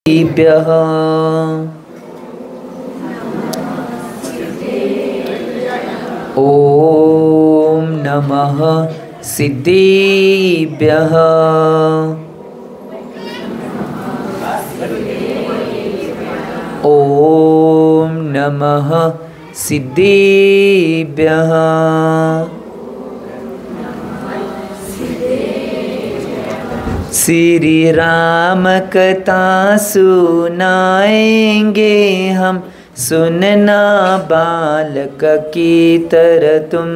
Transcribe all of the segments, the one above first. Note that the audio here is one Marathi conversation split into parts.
सिद्धेभ्यः ॐ नमः सिद्धेभ्यः ॐ नमः सिद्धेभ्यः श्री राम कथा सुनाएंगे हम, सुनना बालक की तरह तुम।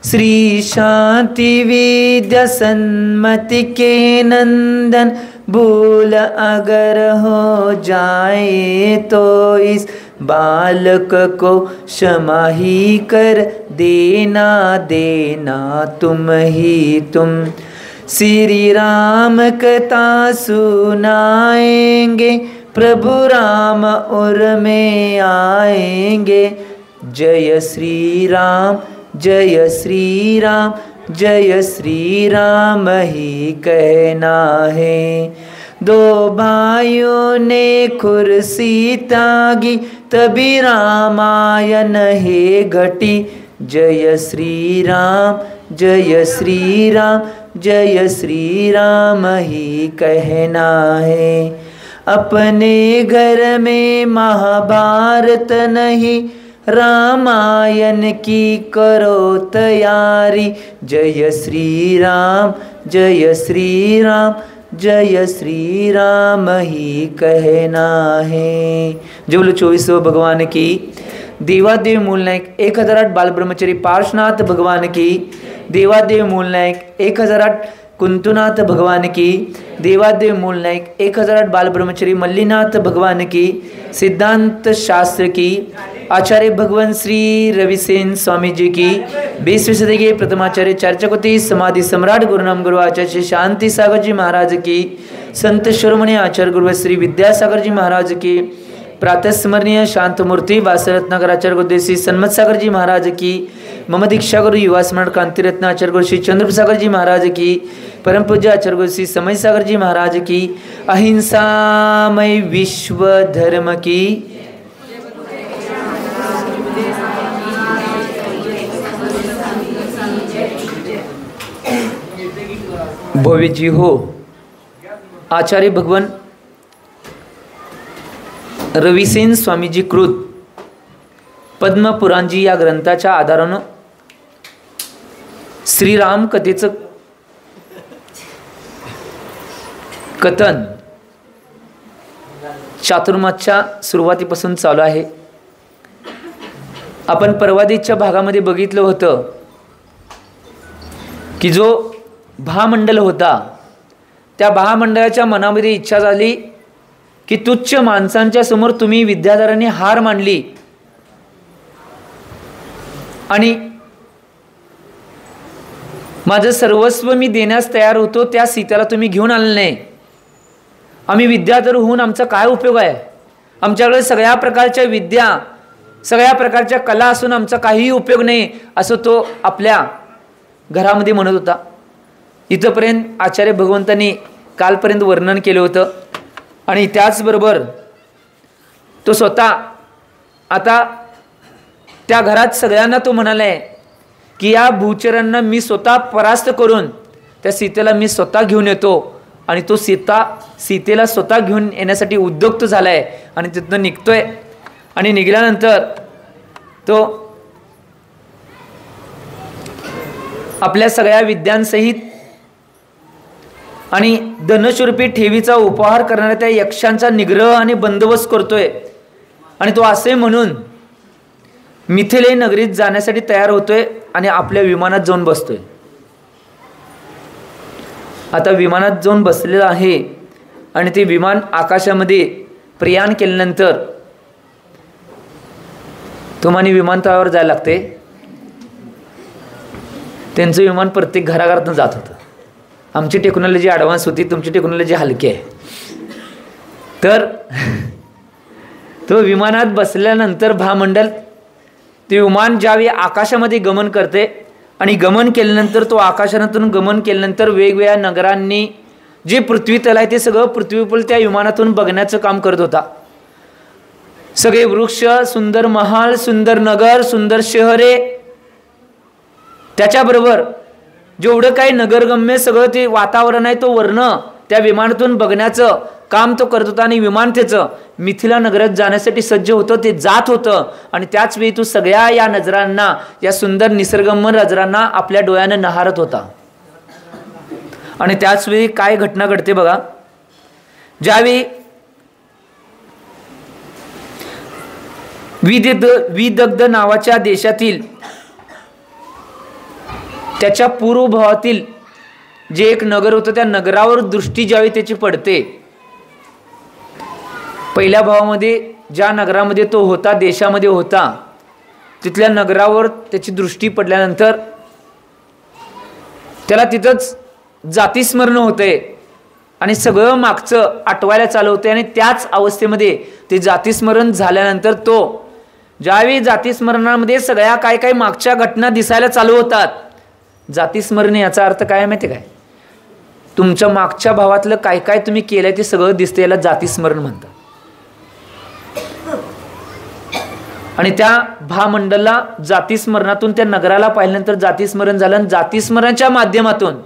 श्री शांति विद्या सन्मति के नंदन, भूल अगर हो जाए तो इस बालक को क्षमा ही कर देना, देना तुम ही तुम। श्री राम कथा सुनाएंगे, प्रभु राम उर में आएंगे। जय श्री राम, जय श्री राम, जय श्री राम ही कहना है। दो भाइयों ने कुर्सी तागी, तभी रामायण है घटी। जय श्री राम, जय श्री राम, जय श्री राम ही कहना है। अपने घर में महाभारत नहीं, रामायण की करो तैयारी। जय श्री राम, जय श्री राम, जय श्री राम ही कहना है। जो बोलो 24 भगवान की। देवादेव मूलनायक 1008 बाल ब्रह्मचारी पार्श्वनाथ भगवान की। देवादेव मूलनायक 1008 कुंतुनाथ भगवान की। देवादेव मूलनायक 1008 बाल ब्रह्मचारी मल्लीनाथ भगवान की। सिद्धांत शास्त्र की आचार्य भगवान श्री रविसेन स्वामी जी की। 20वीं सदी के प्रथमाचार्य चर्चकोति समाधि सम्राट गुरुनाम गुरु आचार्य श्री शांति सागर जी महाराज की। संत शिरोमणि आचार्य गुरु श्री विद्यासागर जी महाराज की। प्रातः स्मरणीय शांत मूर्ति वासरत्नाकर आचार्य गुरु श्री सन्मत सागर जी महाराज की। मम दीक्षा गुरु युवा स्मरण कांति रत्न आचार्य गुरु श्री चंद्रप्रसागर जी महाराज की। परम पूज्य आचार्य गुरु श्री समय सागर जी महाराज की। अहिंसामय विश्व धर्म की। भव्य जी हो। आचार्य भगवान रविसेन स्वामीजी कृत पद्म पुराणजी या ग्रंथाच्या आधारानं श्रीराम कथेचं कथन चातुर्मासच्या सुरुवातीपासून चालू आहे। आपण परवादीच्या भागामध्ये बघितलं होतं की जो भामंडल होता, त्या भामंडळाच्या मनामध्ये इच्छा झाली की तुच्छ माणसांच्या समोर तुम्ही विद्याधरांनी हार मांडली आणि माझं सर्वस्व मी देण्यास तयार होतो, त्या सीतेला तुम्ही घेऊन आले नाही। आम्ही विद्याधर होऊन आमचा काय उपयोग आहे? आमच्याकडे सगळ्या प्रकारच्या विद्या, सगळ्या प्रकारच्या कला असून आमचा काहीही उपयोग नाही, असं तो आपल्या घरामध्ये म्हणत होता। इथपर्यंत आचार्य भगवंतांनी कालपर्यंत वर्णन केलं होतं आणि त्याचबरोबर तो स्वतः आता त्या घरात सगळ्यांना तो म्हणालाय की या भूचरांना मी स्वतः परास्त करून त्या सीतेला मी स्वतः घेऊन येतो। आणि तो सीतेला स्वतः घेऊन येण्यासाठी उद्युक्त झालाय आणि तिथून निघतोय। आणि निघाल्यानंतर तो आपल्या सगळ्या विद्यांसहित आणि धनस्वरूपी ठेवीचा उपहार करणाऱ्या त्या यक्षांचा निग्रह आणि बंदोबस्त करतोय। आणि तो असे म्हणून मिथिले नगरीत जाण्यासाठी तयार होतोय आणि आपल्या विमानात जाऊन बसतोय। आता विमानात जाऊन बसलेला आहे आणि ते विमान आकाशामध्ये प्रयाण केल्यानंतर तुम्हाला विमानतळावर जायला लागते। त्यांचं विमान प्रत्येक घराघरातून जात होतं। आमची टेक्नॉलॉजी ॲडव्हान्स होती, तुमची टेक्नॉलॉजी हलकी आहे। तर तो विमानात बसल्यानंतर भामंडल ते विमान ज्यावेळी आकाशामध्ये गमन करते आणि गमन केल्यानंतर तो आकाशातून गमन केल्यानंतर वेगवेगळ्या नगरांनी जे पृथ्वी तल आहे ते सगळं पृथ्वीपल त्या विमानातून बघण्याचं काम करत होता. सगळे वृक्ष, सुंदर महाल, सुंदर नगर, सुंदर शहरे, त्याच्याबरोबर जेवढं काही नगरगम्य सगळं ते वातावरण आहे तो वर्ण त्या विमानातून बघण्याचं काम तो करत होता. आणि विमान त्याचं मिथिला नगरात जाण्यासाठी सज्ज होतं, ते जात होतं. आणि त्याच वेळी तो सगळ्या या नजरांना, या सुंदर निसर्गमय नजरांना आपल्या डोळ्याने नहारत होता. आणि त्याच वेळी काय घटना घडते बघा. ज्यावेळी विदग्ध नावाच्या देशातील त्याच्या पूर्व भागातील जे एक नगर होतं त्या नगरावर दृष्टी ज्यावेळी त्याची पडते, पहिल्या भावामध्ये ज्या नगरामध्ये तो होता, देशामध्ये होता, तिथल्या नगरावर त्याची दृष्टी पडल्यानंतर त्याला तिथंच जातीस्मरण होते आणि सगळं मागचं आठवायला चालू होते. आणि त्याच अवस्थेमध्ये ते जातीस्मरण झाल्यानंतर तो ज्यावेळी जातीस्मरणामध्ये सगळ्या काय काय मागच्या घटना दिसायला चालू होतात. जातीस्मरण याचा अर्थ काय माहिती काय? तुमच्या मागच्या भावातलं काय काय तुम्ही केलंय ते सगळं दिसते, याला जातीस्मरण म्हणतात. आणि त्या भामंडलला जातीस्मरणातून त्या नगराला पाहिल्यानंतर जातीस्मरण झालं. आणि जातीस्मरणाच्या माध्यमातून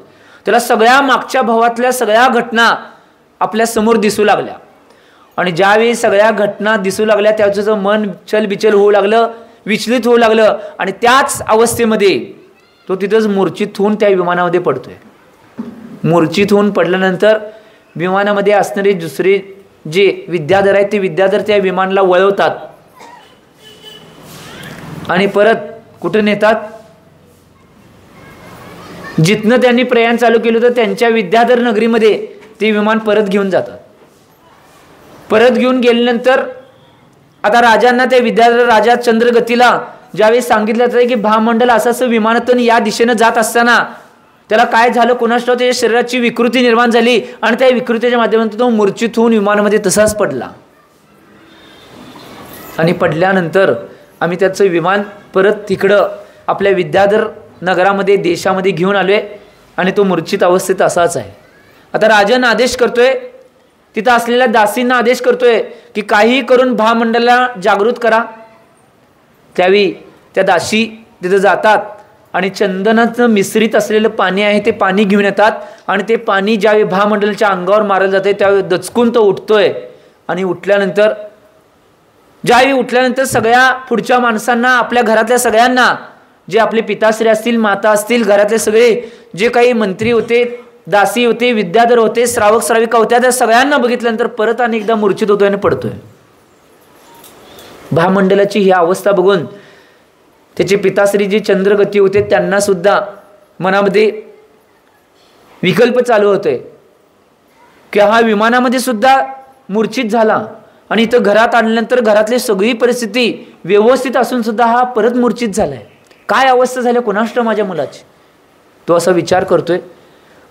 त्याला सगळ्या मागच्या भावातल्या सगळ्या घटना आपल्या समोर दिसू लागल्या. आणि ज्यावेळी सगळ्या घटना दिसू लागल्या त्याचं त्याचं मन चलबिचल होऊ लागलं, विचलित होऊ लागलं. आणि त्याच अवस्थेमध्ये तो तिथंच मूर्छित होऊन त्या विमानामध्ये पडतोय. मूर्छित होऊन पडल्यानंतर विमानामध्ये असणारे दुसरे जे विद्याधर आहेत ते विद्याधर त्या विमानाला वळवतात आणि परत कुठे नेतात, जिथनं त्यांनी प्रयाण चालू केलं होतं त्यांच्या विद्याधर नगरीमध्ये ते विमान परत घेऊन जातात. परत घेऊन गेल्यानंतर आता राजांना त्या विद्याधर राजा चंद्रगतीला ज्यावेळी सांगितलं जातं की भामंडल असं विमानातून या दिशेनं जात असताना त्याला काय झालं कोणास ठाऊक, त्याच्या शरीराची विकृती निर्माण झाली आणि त्या विकृतीच्या माध्यमातून तो मूर्छित होऊन विमानामध्ये तसाच पडला. आणि पडल्यानंतर आम्ही त्याचं विमान परत तिकडं आपल्या विद्याधर नगरामध्ये देशामध्ये घेऊन आलोय आणि तो मूर्छित अवस्थेत असाच आहे. आता राजांना आदेश करतोय, तिथं असलेल्या दासींना आदेश करतोय की काही करून भामंडलला जागृत करा. त्यावेळी त्या दासी तिथं जातात आणि चंदनाचं मिश्रित असलेलं पाणी आहे ते पाणी घेऊन येतात. आणि ते पाणी ज्यावेळी भामंडलच्या अंगावर मारलं जाते त्यावेळी दचकून तो उठतोय. आणि उठल्यानंतर ज्यावेळी उठल्यानंतर सगळ्या पुढच्या माणसांना, आपल्या घरातल्या सगळ्यांना, जे आपले पिताश्री असतील, माता असतील, घरातले सगळे जे काही मंत्री होते, दासी होते, विद्याधर होते, श्रावक श्राविका होत्या, त्या सगळ्यांना बघितल्यानंतर परत आणि एकदा मूर्छित होतोय आणि पडतोय. भामंडलाची ही अवस्था बघून त्याचे पिताश्री जे चंद्रगती होते त्यांना सुद्धा मनामध्ये विकल्प चालू होते की हा विमानामध्ये सुद्धा मूर्छित झाला आणि इथं घरात आणल्यानंतर घरातली सगळी परिस्थिती व्यवस्थित असून सुद्धा हा परत मूर्छित झालाय, काय अवस्था झाली कोणास ठाऊक माझ्या मुलाची. तो असा विचार करतोय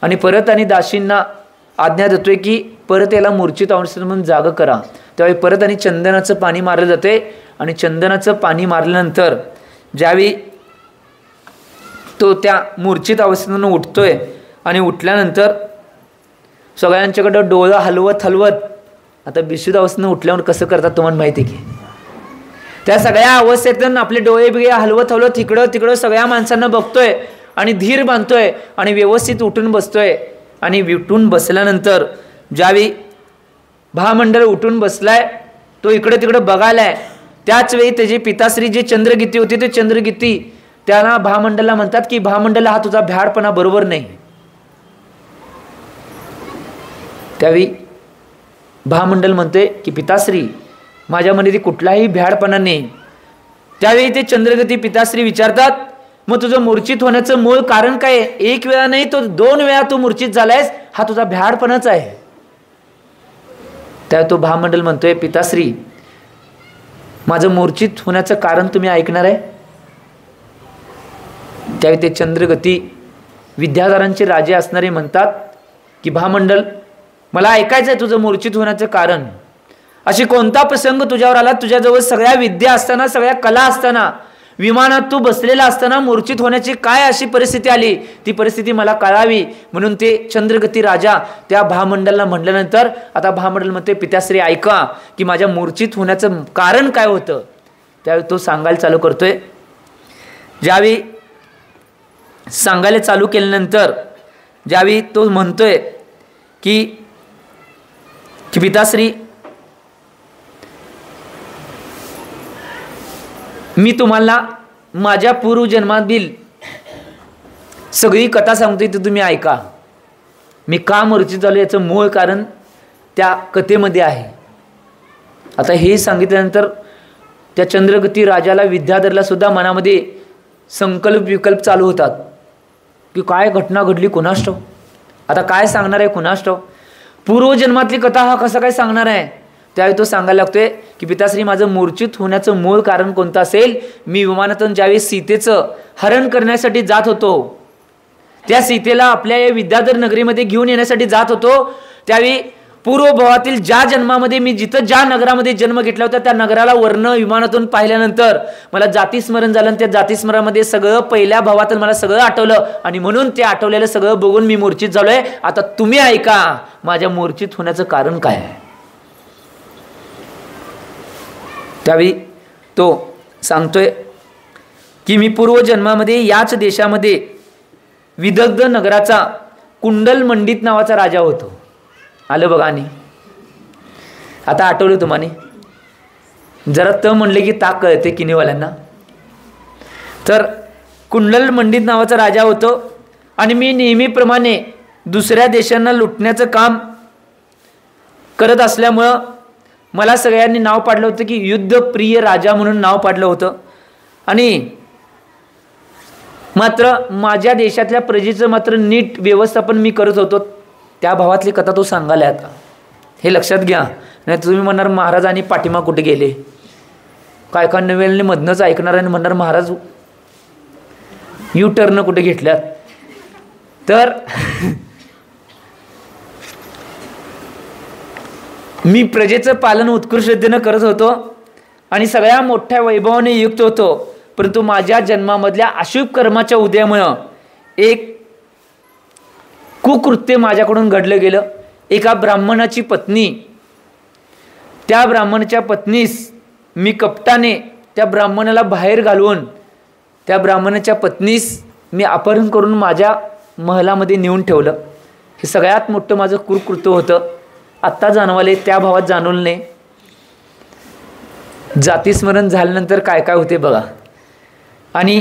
आणि परत आणि दासींना आज्ञा देतोय की परत याला मूर्छित अवस्थेत म्हणून जाग करा. त्यावेळी परत आणि चंदनाचं पाणी मारलं जाते. आणि चंदनाचं पाणी मारल्यानंतर ज्यावेळी तो त्या मूर्छित अवस्थेतून उठतोय आणि उठल्यानंतर सगळ्यांच्याकडं डोळं हलवत हलवत, आता बिशुद्ध अवस्थेतून उठल्यावर कसं करतात तुम्हाला माहिती आहे की, त्या सगळ्या अवस्थेतून आपले डोळे बिळे हलवत हलवत इकडं तिकडं सगळ्या माणसांना बघतोय आणि धीर बांधतोय आणि व्यवस्थित उठून बसतोय. आणि उठून बसल्यानंतर ज्यावेळी भामंडल उठून बसलाय तो इकडे तिकडे बघायलाय, त्याच वेळी त्याचे पिताश्री जे चंद्रगीती होते ते चंद्रगीती त्याला भामंडलला म्हणतात की भामंडल हा तुझा भ्याडपणा बरोबर नाही. त्यावेळी भामंडल म्हणतोय की पिताश्री माझ्यामध्ये ती कुठलाही भ्याडपणा नाही. त्यावेळी ते चंद्रगती पिताश्री विचारतात मग तुझं मूर्छित होण्याचं मूळ कारण काय? एक वेळा नाही तो 2 वेळा तू मूर्छित झालायस, हा तुझा भ्याडपणाच आहे. त्या तो भामंडल म्हणतोय पिताश्री माझं मूर्छित होण्याचं कारण तुम्ही ऐकणार आहे. त्यावेळी ते चंद्रगती विद्याधरांचे राजे असणारे म्हणतात की भामंडल मला ऐकायचं आहे तुझं मूर्छित होण्याचं कारण. अशी कोणता प्रसंग तुझ्यावर आला, तुझ्याजवळ सगळ्या विद्या असताना, सगळ्या कला असताना, विमानात तू बसलेला असताना मूर्छित होण्याची काय अशी परिस्थिती आली, ती परिस्थिती मला कळावी म्हणून ते चंद्रगती राजा त्या भामंडलला म्हटल्यानंतर आता भामंडल म्हणते पिताश्री ऐका की माझ्या मूर्छित होण्याचं कारण काय होतं. त्यावेळी तो सांगायला चालू करतोय. ज्यावेळी सांगायला चालू केल्यानंतर ज्यावेळी तो म्हणतोय की पिताश्री मी तुम्हाला माझ्या पूर्वजन्मातील सगळी कथा सांगतोय ती तुम्ही ऐका. मी का मूर्छित झालो याचं मूळ कारण त्या कथेमध्ये आहे. आता हे सांगितल्यानंतर त्या चंद्रगती राजाला विद्याधरला सुद्धा मनामध्ये संकल्प विकल्प चालू होतात की काय घटना घडली कुणास ठाऊक, आता काय सांगणार आहे कुणास ठाऊक, पूर्वजन्मातली कथा हा कसं काय सांगणार आहे. त्यावेळी तो सांगायला लागतोय की पिताश्री माझं मूर्छित होण्याचं मूळ कारण कोणतं असेल. मी विमानातून ज्यावेळी सीतेचं हरण करण्यासाठी जात होतो, त्या सीतेला आपल्या या विद्याधर नगरीमध्ये घेऊन येण्यासाठी जात होतो, त्यावेळी पूर्वभावातील ज्या जन्मामध्ये मी जिथं ज्या नगरामध्ये जन्म घेतला होता त्या नगराला वर्ण विमानातून पाहिल्यानंतर मला जातीस्मरण झालं आणि त्या जातीस्मरणामध्ये सगळं पहिल्या भावातून मला सगळं आठवलं आणि म्हणून ते आठवलेलं सगळं बघून मी मूर्छित झालोय. आता तुम्ही ऐका माझ्या मूर्छित होण्याचं कारण काय आहे. त्यावेळी तो सांगतोय की मी पूर्वजन्मामध्ये याच देशामध्ये विदग्ध नगराचा कुंडल मंडित नावाचा राजा होतो. आलं बघा. आणि आता आठवलं तुम्हाला जरा त म्हणले की ताक कळते किनीवाल्यांना. तर कुंडल मंडित नावाचा राजा होतो आणि मी नेहमीप्रमाणे दुसऱ्या देशांना लुटण्याचं काम करत असल्यामुळं मला सगळ्यांनी नाव पाडलं होतं की युद्धप्रिय राजा म्हणून नाव पाडलं होतं. आणि मात्र माझ्या देशातल्या प्रजेचं मात्र नीट व्यवस्थापन मी करत होतो. त्या भावातली कथा तो सांगायला आता हे लक्षात घ्या. नाही तुम्ही म्हणणार महाराज आणि पाठिमा कुठे गेले, काय काय नव्याने मधनंच ऐकणार आणि म्हणणार महाराज यू टर्न कुठे घेतल्यात. तर मी प्रजेचं पालन उत्कृष्टतेनं करत होतो आणि सगळ्या मोठ्या वैभवाने युक्त होतो, परंतु माझ्या जन्मामधल्या अशुभ कर्माच्या उदयामुळं एक कुकृत्य माझ्याकडून घडलं गेलं. एका ब्राह्मणाची पत्नी, त्या ब्राह्मणाच्या पत्नीस मी कपटाने त्या ब्राह्मणाला बाहेर घालवून त्या ब्राह्मणाच्या पत्नीस मी अपहरण करून माझ्या महलामध्ये नेऊन ठेवलं. हे सगळ्यात मोठं माझं कुकृत्य होतं. आत्ता जाणवाले त्या भावात जाणवलं नाही. जातीस्मरण झाल्यानंतर काय काय होते बघा. आणि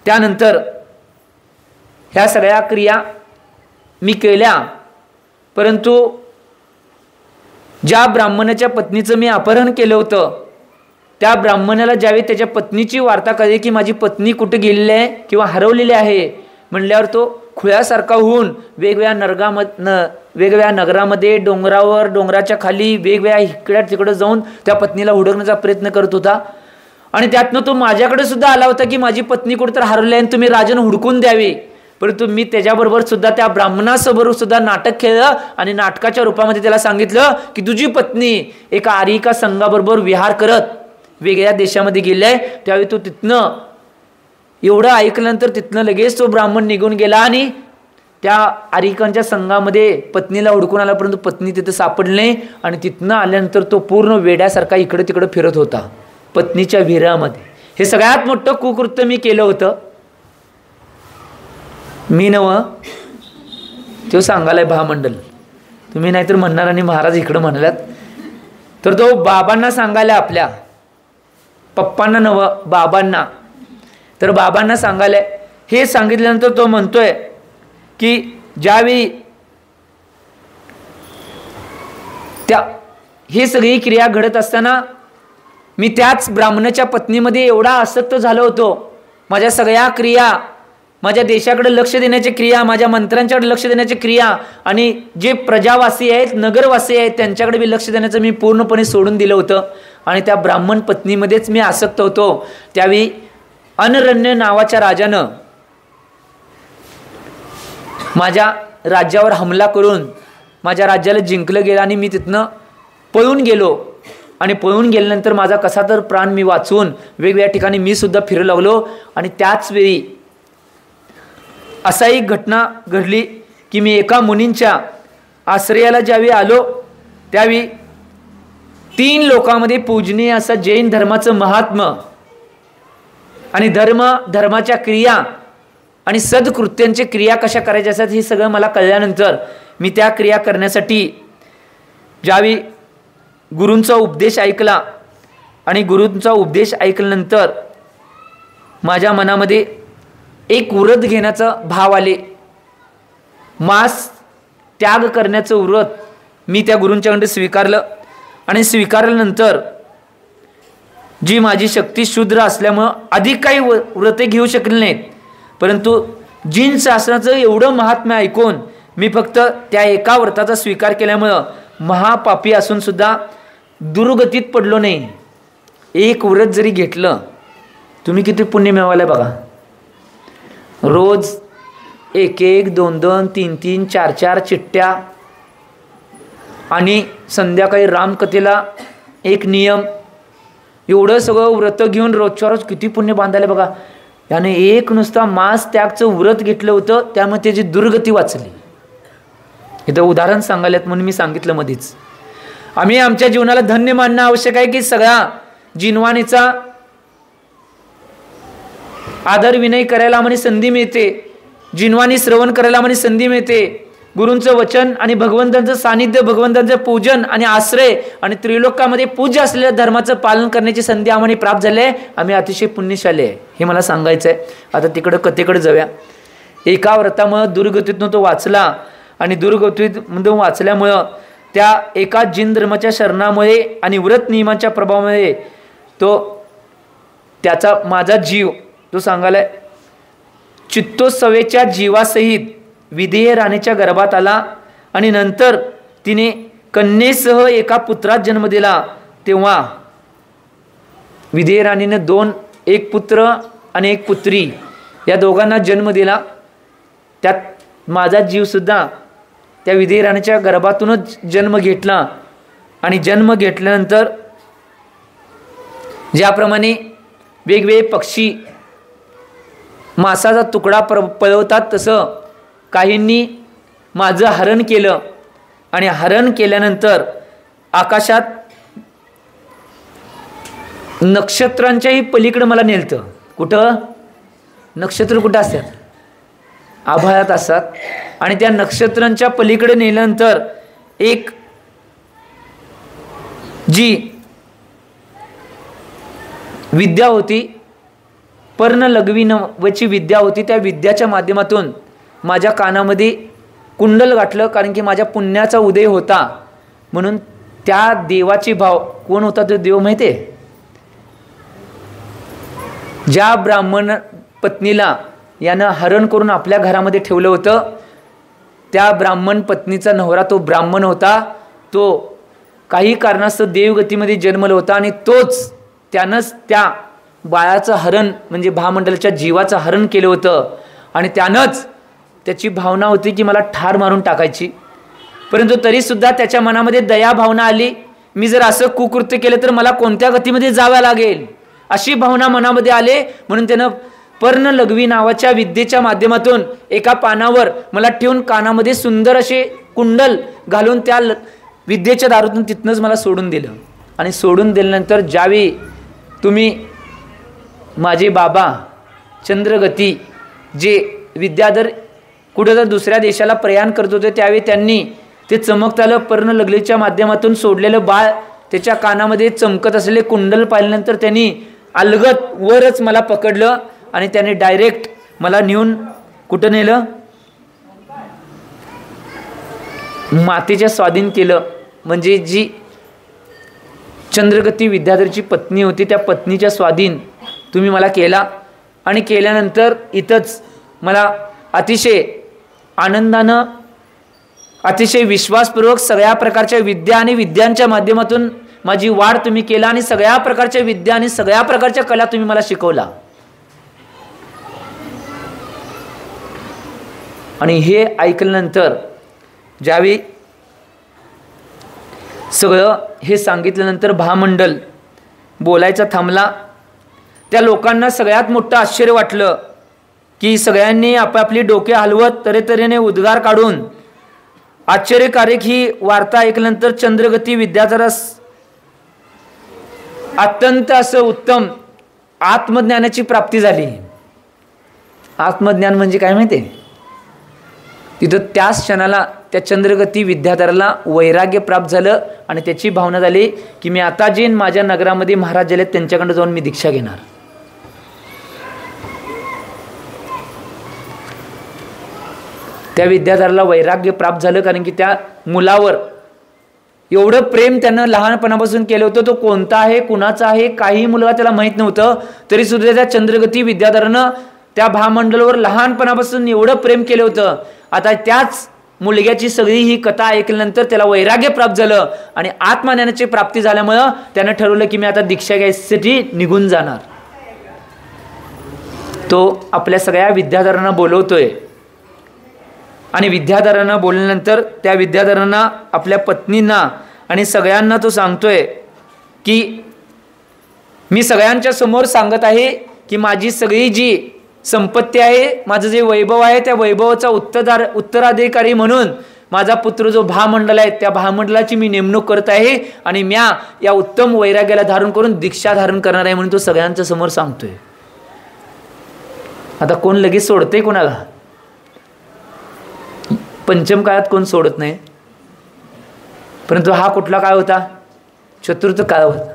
त्यानंतर ह्या सगळ्या क्रिया मी केल्या, परंतु ज्या ब्राह्मणाच्या पत्नीचं मी अपहरण केलं होतं त्या ब्राह्मणाला ज्यावेळी त्याच्या पत्नीची वार्ता कळली की माझी पत्नी कुठे गेलेली आहे किंवा हरवलेली आहे म्हणल्यावर तो खुळ्यासारखा होऊन वेगवेगळ्या नगरामध्ये डोंगरावर डोंगराच्या खाली वेगवेगळ्या इकड्या तिकडं जाऊन त्या पत्नीला हुडकण्याचा प्रयत्न करत होता. आणि त्यातनं तो माझ्याकडे सुद्धा आला होता की माझी पत्नी कुठेतरी हरवली आहे आणि तुम्ही राजानं हुडकून द्यावी. परंतु मी त्याच्याबरोबर सुद्धा त्या ब्राह्मणासोबत सुद्धा नाटक खेळलं आणि नाटकाच्या रूपामध्ये त्याला सांगितलं की तुझी पत्नी एका आरिका संघाबरोबर विहार करत वेगळ्या देशामध्ये गेली आहे. त्यावेळी तो तिथनं एवढं ऐकल्यानंतर तिथनं लगेच तो ब्राह्मण निघून गेला आणि त्या आरिकांच्या संघामध्ये पत्नीला हुडकून आला, परंतु पत्नी तिथं सापडली नाही. आणि तिथनं आल्यानंतर तो पूर्ण वेड्यासारखा इकडं तिकडं फिरत होता पत्नीच्या विरहामध्ये. हे सगळ्यात मोठं कुकृत्य मी केलं होतं. मी नव तो सांगायलाय भामंडल, तुम्ही नाहीतर म्हणणार आणि महाराज इकडं म्हणाल्यात. तर तो बाबांना सांगायला, आपल्या पप्पांना नव बाबांना, तर बाबांना सांगायला. हे सांगितल्यानंतर तो म्हणतोय की ज्यावेळी त्या हे सगळी क्रिया घडत असताना मी त्याच ब्राह्मणाच्या पत्नीमध्ये एवढा आसक्त झालो होतो. माझ्या सगळ्या क्रिया, माझ्या देशाकडे लक्ष देण्याची क्रिया, माझ्या मंत्र्यांच्याकडे लक्ष देण्याची क्रिया आणि जे प्रजावासी आहेत नगरवासी आहेत त्यांच्याकडे मी लक्ष देण्याचं मी पूर्णपणे सोडून दिलं होतं. आणि त्या ब्राह्मण पत्नीमध्येच मी आसक्त होतो. त्यावेळी अनरण्य नावाच्या राजानं माझ्या राज्यावर हमला करून माझ्या राज्याला जिंकलं गेलं आणि मी तिथनं पळून गेलो. आणि पळून गेल्यानंतर माझा कसा तर प्राण मी वाचवून वेगवेगळ्या ठिकाणी मी सुद्धा फिरू लागलो. आणि त्याच वेळी असा एक घटना घडली की मी एका मुनींच्या आश्रयाला ज्यावेळी आलो त्यावेळी 3 लोकांमध्ये पूजनीय असं जैन धर्माचं महात्म्य आणि धर्माच्या क्रिया आणि सद्कृत्यांची क्रिया कशा करायच्या असतात हे सगळं मला कळल्यानंतर मी त्या क्रिया करण्यासाठी ज्यावेळी गुरूंचा उपदेश ऐकला आणि गुरूंचा उपदेश ऐकल्यानंतर माझ्या मनामध्ये एक व्रत घेण्याचा भाव आले. मांस त्याग करण्याचं व्रत मी त्या गुरूंच्याकडे स्वीकारलं. आणि स्वीकारल्यानंतर जी माझी शक्ती शूद्र असल्यामुळं अधिक काही व्रते घेऊ शकले नाहीत, परंतु जीन शास्त्राचं एवढं महात्म्य ऐकून मी फक्त त्या एका व्रताचा स्वीकार केल्यामुळं महापापी असून सुद्धा दुर्गतीत पडलो नाही. एक व्रत जरी घेतलं तुम्ही किती पुण्य मिळवायला बघा. रोज 1-1, 2-2, 3-3, 4-4 चिठ्ठ्या आणि संध्याकाळी रामकथेला एक नियम, एवढं सगळं व्रत घेऊन रोजच्या रोज किती पुण्य बांधायला बघा. याने एक नुसता मांस त्यागचं व्रत घेतलं होतं त्यामुळे त्याची दुर्गती वाचली. इथं उदाहरण सांगायला म्हणून मी सांगितलं मध्येच. आम्ही आमच्या जीवनाला धन्य मानणं आवश्यक आहे की सगळ्या जिनवाणीचा आदर विनय करायला आम्हाला संधी मिळते, जिनवाणी श्रवण करायला आम्हाला संधी मिळते, गुरूंचं वचन आणि भगवंतांचं सानिध्य, भगवंतांचं पूजन आणि आश्रय आणि त्रिलोकामध्ये पूज्य असलेल्या धर्माचं पालन करण्याची संधी आम्हाला प्राप्त झाली आहे. आम्ही अतिशय पुण्यशाली आहे हे मला सांगायचं आहे. आता तिकडं कथेकडे जाऊया. एका व्रतामुळं दुर्गतीतून तो वाचला आणि दुर्गतीतून वाचल्यामुळं त्या एका जिन धर्माच्या शरणामुळे आणि व्रत नियमांच्या प्रभावामुळे त्याचा माझा जीव तो सांगायला चित्तोत्सवेच्या जीवासहित विधेय राणीच्या गर्भात आला आणि नंतर तिने कन्येसह एका पुत्रास जन्म दिला. तेव्हा विधेय राणीने 2, एक पुत्र आणि एक पुत्री या दोघांना जन्म दिला. त्यात माझा जीवसुद्धा त्या विधेय राणीच्या गर्भातूनच जन्म घेतला. आणि जन्म घेतल्यानंतर ज्याप्रमाणे वेगवेगळे पक्षी मांसाचा तुकडा पळवतात तसं काहींनी माझं हरण केलं. आणि हरण केल्यानंतर आकाशात नक्षत्रांच्याही पलीकडे मला नेलतं. कुठं? नक्षत्र कुठं असतात? आभाळात असतात. आणि त्या नक्षत्रांच्या पलीकडे नेल्यानंतर एक जी विद्या होती, पर्ण लघवी नावाची विद्या होती, त्या विद्याच्या माध्यमातून माझ्या कानामध्ये कुंडल गाठलं. कारण की माझ्या पुण्याचा उदय होता म्हणून त्या देवाची भाव कोण होता तो देव माहिती आहे? ज्या ब्राह्मण पत्नीला यानं हरण करून आपल्या घरामध्ये ठेवलं होतं त्या ब्राह्मण पत्नीचा नवरा तो ब्राह्मण होता. तो काही कारणास्तव देवगतीमध्ये जन्मला होता आणि त्यानंच त्या बाळाचं हरण म्हणजे भामंडलाच्या जीवाचं हरण केलं होतं. आणि त्यानंच त्याची भावना होती की मला ठार मारून टाकायची, परंतु तरीसुद्धा त्याच्या मनामध्ये दया भावना आली. मी जर असं कुकृत्य केलं तर मला कोणत्या गतीमध्ये जावं लागेल अशी भावना मनामध्ये आले. म्हणून त्यानं पर्ण लघवी नावाच्या विद्येच्या माध्यमातून एका पानावर मला ठेवून कानामध्ये सुंदर असे कुंडल घालून त्या विद्येच्या दारूतून तिथनंच मला सोडून दिलं. आणि सोडून दिल्यानंतर ज्यावेळी तुम्ही माझे बाबा चंद्रगती जे विद्याधर कुठं तर दुसऱ्या देशाला प्रयाण करत होते त्यावेळी त्यांनी ते चमकतालं पर्ण लघवीच्या माध्यमातून सोडलेलं बाळ त्याच्या कानामध्ये चमकत असलेले कुंडल पाहिल्यानंतर त्यांनी अलगत वरच मला पकडलं आणि त्याने डायरेक्ट मला नेऊन कुठं नेलं? मातेच्या स्वाधीन केलं. म्हणजे जी चंद्रगती विद्याधरची पत्नी होती त्या पत्नीच्या स्वाधीन तुम्ही मला केला. आणि केल्यानंतर इथंच मला अतिशय आनंदानं अतिशय विश्वासपूर्वक सगळ्या प्रकारच्या विद्या आणि विद्यांच्या माध्यमातून माझी वाढ तुम्ही केला आणि सगळ्या प्रकारच्या विद्या आणि सगळ्या प्रकारच्या कला तुम्ही मला शिकवला. आणि हे ऐकल्यानंतर ज्यावेळी सगळं हे सांगितल्यानंतर महामंडल बोलायचा थांबला. त्या लोकांना सगळ्यात मोठं आश्चर्य वाटलं की सगळ्यांनी आपापली डोके हलवत तऱ्हेतऱ्हेने उद्गार काढून आश्चर्यकारक ही वार्ता ऐकल्यानंतर चंद्रगती विद्याधरास अत्यंत असं उत्तम आत्मज्ञानाची प्राप्ती झाली. आत्मज्ञान म्हणजे काय माहिती आहे? तिथं त्याच क्षणाला त्या चंद्रगती विद्याधराला वैराग्य प्राप्त झालं आणि त्याची भावना झाली की मी आता जे माझ्या नगरामध्ये महाराज झाले त्यांच्याकडे जाऊन मी दीक्षा घेणार. त्या विद्याधराला वैराग्य प्राप्त झालं कारण की त्या मुलावर एवढं प्रेम त्यानं लहानपणापासून केलं होतं. तो कोणता आहे, कुणाचा आहे, काही मुलगा त्याला माहीत नव्हतं. तरी सुद्धा त्या चंद्रगती विद्याधरानं त्या महामंडळावर लहानपणापासून एवढं प्रेम केलं होतं. आता त्याच मुलग्याची सगळी ही कथा ऐकल्यानंतर त्याला वैराग्य प्राप्त झालं आणि आत्मज्ञानाची प्राप्ती झाल्यामुळं त्यानं ठरवलं की मी आता दीक्षा घ्यायसाठी निघून जाणार. तो आपल्या सगळ्या विद्याधरांना बोलवतोय आणि विद्याधरांना बोलल्यानंतर त्या विद्याधरांना, आपल्या पत्नींना आणि सगळ्यांना तो सांगतोय की मी सगळ्यांच्या समोर सांगत आहे की माझी सगळी जी संपत्ती आहे, माझं जे वैभव आहे, त्या वैभवाचा उत्तराधिकारी म्हणून माझा पुत्र जो भामंडल आहे त्या भामंडलाची मी नेमणूक करत आहे आणि म्या या उत्तम वैराग्याला धारण करून दीक्षा धारण करणार आहे म्हणून तो सगळ्यांच्या समोर सांगतोय. आता कोण लगेच सोडते कोणाला? पंचम काळात कोण सोडत नाही, परंतु हा कुठला काळ होता? चतुर्थ काळ होता.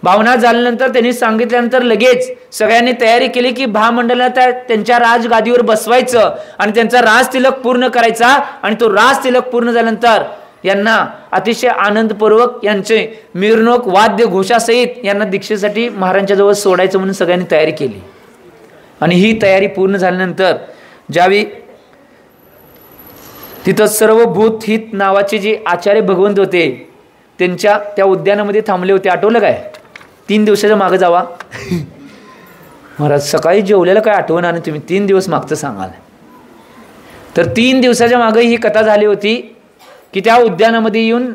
भावना झाल्यानंतर त्यांनी सांगितल्यानंतर लगेच सगळ्यांनी तयारी केली की महामंडळाला त्यांच्या राजगादीवर बसवायचं आणि त्यांचा राज तिलक पूर्ण करायचा. आणि तो राज तिलक पूर्ण झाल्यानंतर यांना अतिशय आनंदपूर्वक यांचे मिरवणूक वाद्य घोषासहित यांना दीक्षेसाठी महाराजांच्या जवळ सोडायचं म्हणून सगळ्यांनी तयारी केली. आणि ही तयारी पूर्ण झाल्यानंतर ज्यावेळी तिथं सर्व भूत हित नावाचे जे आचार्य भगवंत होते त्यांच्या त्या उद्यानामध्ये थांबले होते. आठवलं काय? 3 दिवसाच्या मागे जावा. महाराज सकाळी जेवलेलं काय आठवण आणि तुम्ही 3 दिवस मागचं सांगाल. तर 3 दिवसाच्या मागे ही कथा झाली होती की त्या उद्यानामध्ये येऊन